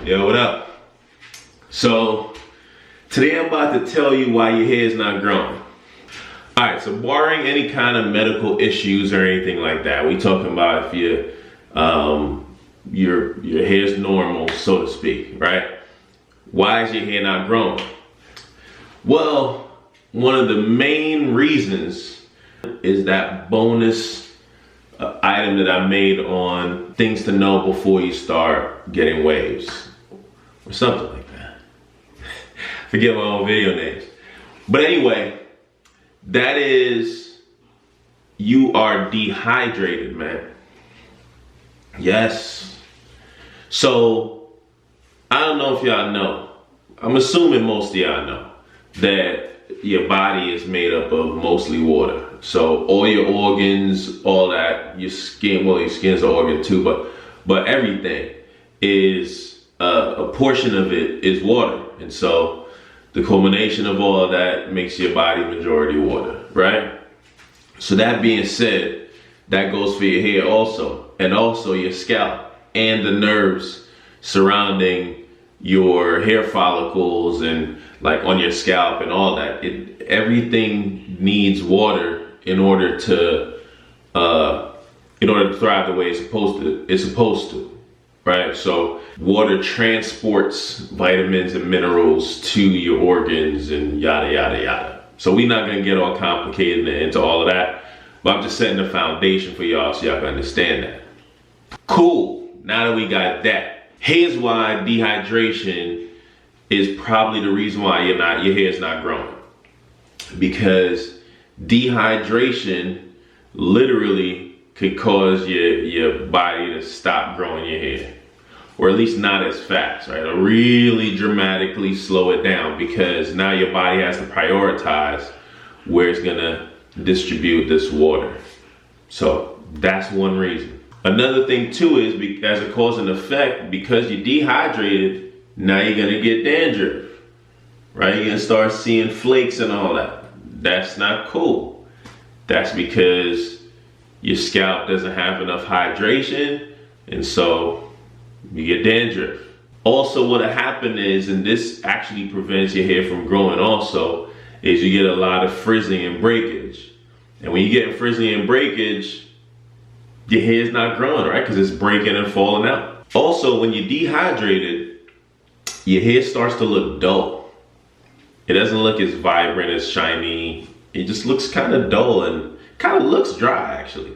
Yo, what up? So, today I'm about to tell you why your hair is not growing. Alright, so barring any kind of medical issues or anything like that, we talking about if your hair's normal, so to speak, right? Why is your hair not growing? Well, one of the main reasons is that bonus item that I made on things to know before you start getting waves, or something like that. Forget my own video names. But anyway, that is, you are dehydrated, man. Yes. So, I don't know if y'all know. I'm assuming most of y'all know that your body is made up of mostly water. So all your organs, all that, your skin, well, your skin's an organ too, but everything is, a portion of it is water. And so the culmination of all of that makes your body majority water, right? So that being said, that goes for your hair also, and also your scalp and the nerves surrounding your hair follicles and like on your scalp and all that. Everything needs water in order to thrive the way it's supposed to, right? So water transports vitamins and minerals to your organs and yada yada yada. So we're not gonna get all complicated into all of that, but I'm just setting the foundation for y'all so y'all can understand that. Cool, now that we got that, here's why dehydration is probably the reason why your hair is not growing. Because dehydration literally could cause your body to stop growing your hair, or at least not as fast, right? Or really dramatically slow it down, because now your body has to prioritize where it's gonna distribute this water. So that's one reason. Another thing too is, as a cause and effect, because you're dehydrated, now you're gonna get dandruff, right? You're gonna start seeing flakes and all that. That's not cool. That's because your scalp doesn't have enough hydration, and so you get dandruff. Also, what'll happen is, and this actually prevents your hair from growing also, is you get a lot of frizzing and breakage. And when you get frizzing and breakage, your hair's not growing, right? Because it's breaking and falling out. Also, when you're dehydrated, your hair starts to look dull. It doesn't look as vibrant, as shiny. It just looks kind of dull and kind of looks dry, actually.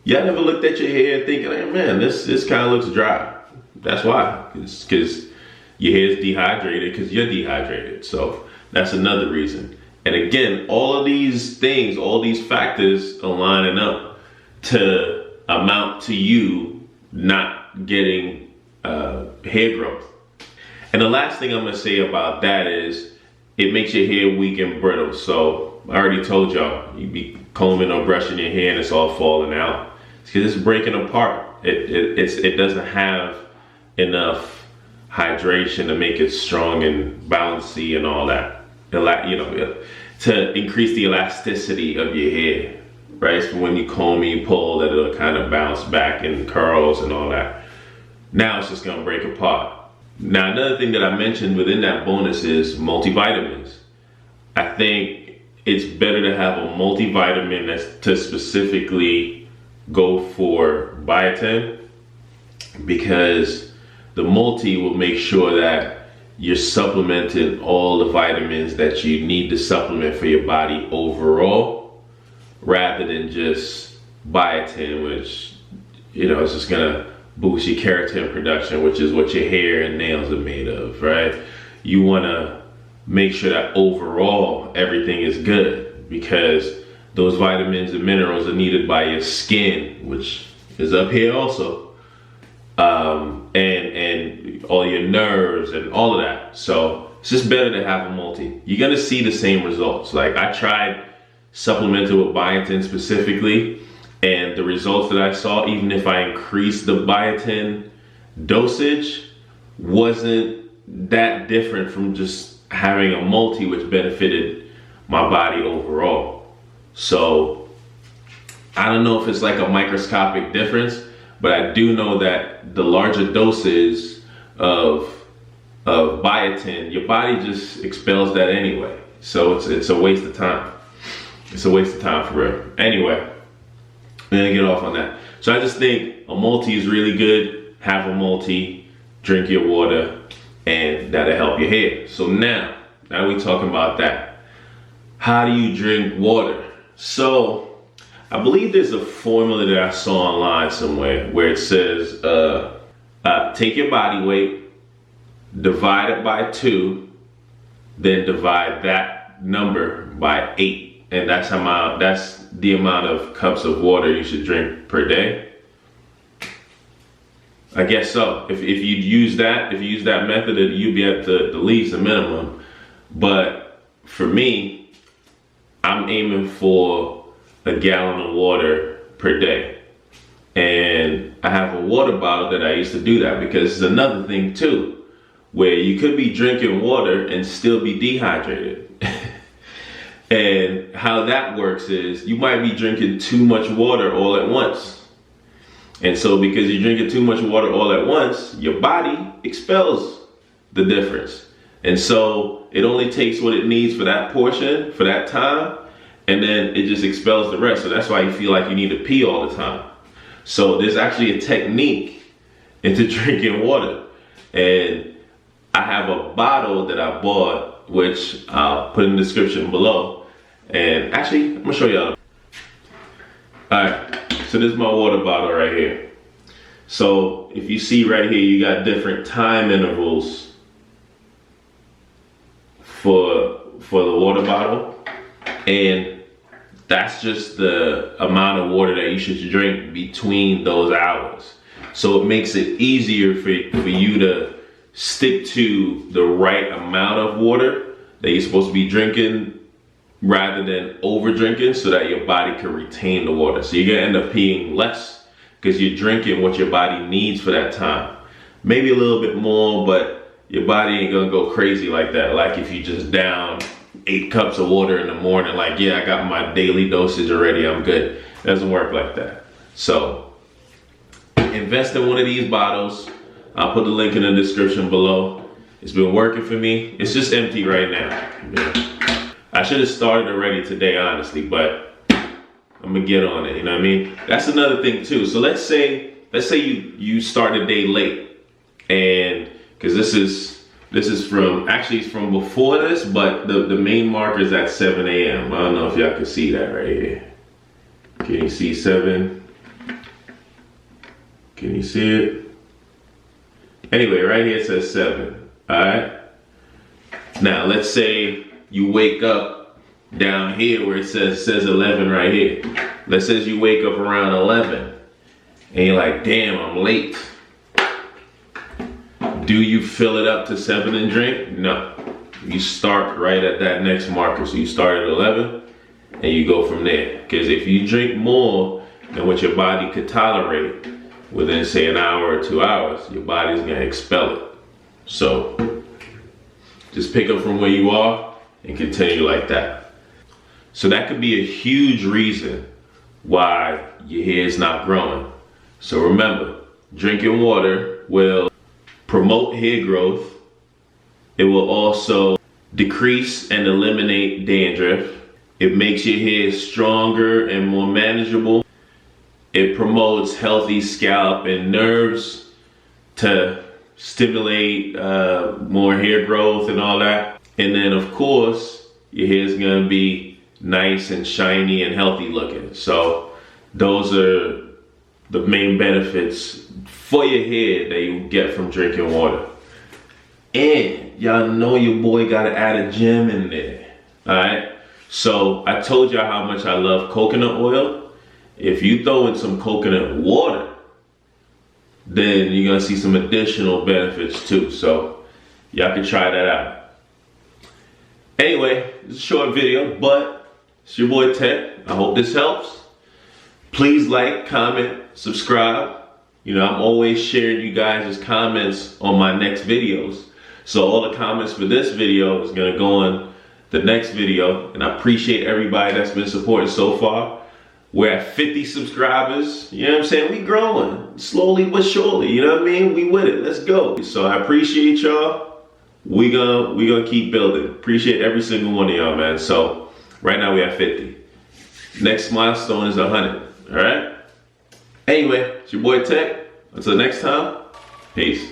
Y'all never looked at your hair thinking, hey, man, this kind of looks dry. That's why. It's because your hair is dehydrated because you're dehydrated. So that's another reason. And again, all of these things, all these factors are lining up to amount to you not getting hair growth. And the last thing I'm gonna say about that is it makes your hair weak and brittle. So I already told y'all, you be combing or brushing your hair and it's all falling out. It's because it's breaking apart. It doesn't have enough hydration to make it strong and bouncy and all that. To increase the elasticity of your hair, right? So when you comb and you pull, that it'll kind of bounce back and curls and all that. Now it's just gonna break apart. Now, another thing that I mentioned within that bonus is multivitamins. I think it's better to have a multivitamin that's to specifically go for biotin, because the multi will make sure that you're supplementing all the vitamins that you need to supplement for your body overall, rather than just biotin, which, is just gonna boost your keratin production, which is what your hair and nails are made of, right? You wanna make sure that overall everything is good, because those vitamins and minerals are needed by your skin, which is up here also, and all your nerves and all of that. So it's just better to have a multi. You're gonna see the same results. Like, I tried supplemented with biotin specifically, and the results that I saw, even if I increased the biotin dosage, wasn't that different from just having a multi, which benefited my body overall. So I don't know if it's like a microscopic difference, but I do know that the larger doses of biotin, your body just expels that anyway. So it's a waste of time. It's a waste of time for real. Anyway, I'm gonna get off on that. So I just think a multi is really good. Have a multi, drink your water, and that'll help your hair. So now we talking about that. How do you drink water? So I believe there's a formula that I saw online somewhere where it says, take your body weight, divide it by 2, then divide that number by 8. And that's the amount of cups of water you should drink per day. I guess so. If you use that method, you'd be at the least, the minimum. But for me, I'm aiming for a gallon of water per day. And I have a water bottle that I used to do that, because it's another thing too, where you could be drinking water and still be dehydrated. And how that works is you might be drinking too much water all at once. And so because you're drinking too much water all at once, your body expels the difference. And so it only takes what it needs for that portion, for that time, and then it just expels the rest. So that's why you feel like you need to pee all the time. So there's actually a technique into drinking water. And I have a bottle that I bought, which I'll put in the description below. And actually, I'm gonna show y'all. Alright, so this is my water bottle right here. So if you see right here, you got different time intervals for the water bottle. And that's just the amount of water that you should drink between those hours. So it makes it easier for you to stick to the right amount of water that you're supposed to be drinking, rather than over drinking, so that your body can retain the water. So you're gonna end up peeing less because you're drinking what your body needs for that time. Maybe a little bit more, but your body ain't gonna go crazy like that. Like if you just down 8 cups of water in the morning, like, yeah, I got my daily dosage already, I'm good. It doesn't work like that. So invest in one of these bottles. I'll put the link in the description below. It's been working for me. It's just empty right now. Yeah. I should have started already today, honestly, but I'm gonna get on it, you know what I mean? That's another thing too. So let's say you start a day late, and because this is from, actually it's from before this, but the main marker is at 7 a.m. I don't know if y'all can see that right here. Can you see 7? Can you see it? Anyway, right here it says 7, all right? Now let's say you wake up down here where it says 11 right here. Let's say you wake up around 11 and you're like, damn, I'm late. Do you fill it up to 7 and drink? No. You start right at that next marker. So you start at 11 and you go from there. Because if you drink more than what your body could tolerate within, say, an hour or 2 hours, your body's gonna expel it. So just pick up from where you are and continue like that. So that could be a huge reason why your hair is not growing. So remember, drinking water will promote hair growth. It will also decrease and eliminate dandruff. It makes your hair stronger and more manageable. It promotes healthy scalp and nerves to stimulate more hair growth and all that. And then of course, your hair is gonna be nice and shiny and healthy looking. So those are the main benefits for your hair that you get from drinking water. And y'all know your boy gotta add a gem in there, all right? So I told y'all how much I love coconut oil. If you throw in some coconut water, then you're gonna see some additional benefits too. So y'all can try that out. Anyway, it's a short video, but it's your boy Ted. I hope this helps. Please like, comment, subscribe. You know, I'm always sharing you guys' comments on my next videos. So all the comments for this video is gonna go on the next video, and I appreciate everybody that's been supporting so far. We're at 50 subscribers. You know what I'm saying? We growing slowly but surely. You know what I mean? We with it. Let's go. So I appreciate y'all. We gonna keep building. Appreciate every single one of y'all, man. So right now we at 50. Next milestone is 100. All right. Anyway, it's your boy Tech. Until next time, peace.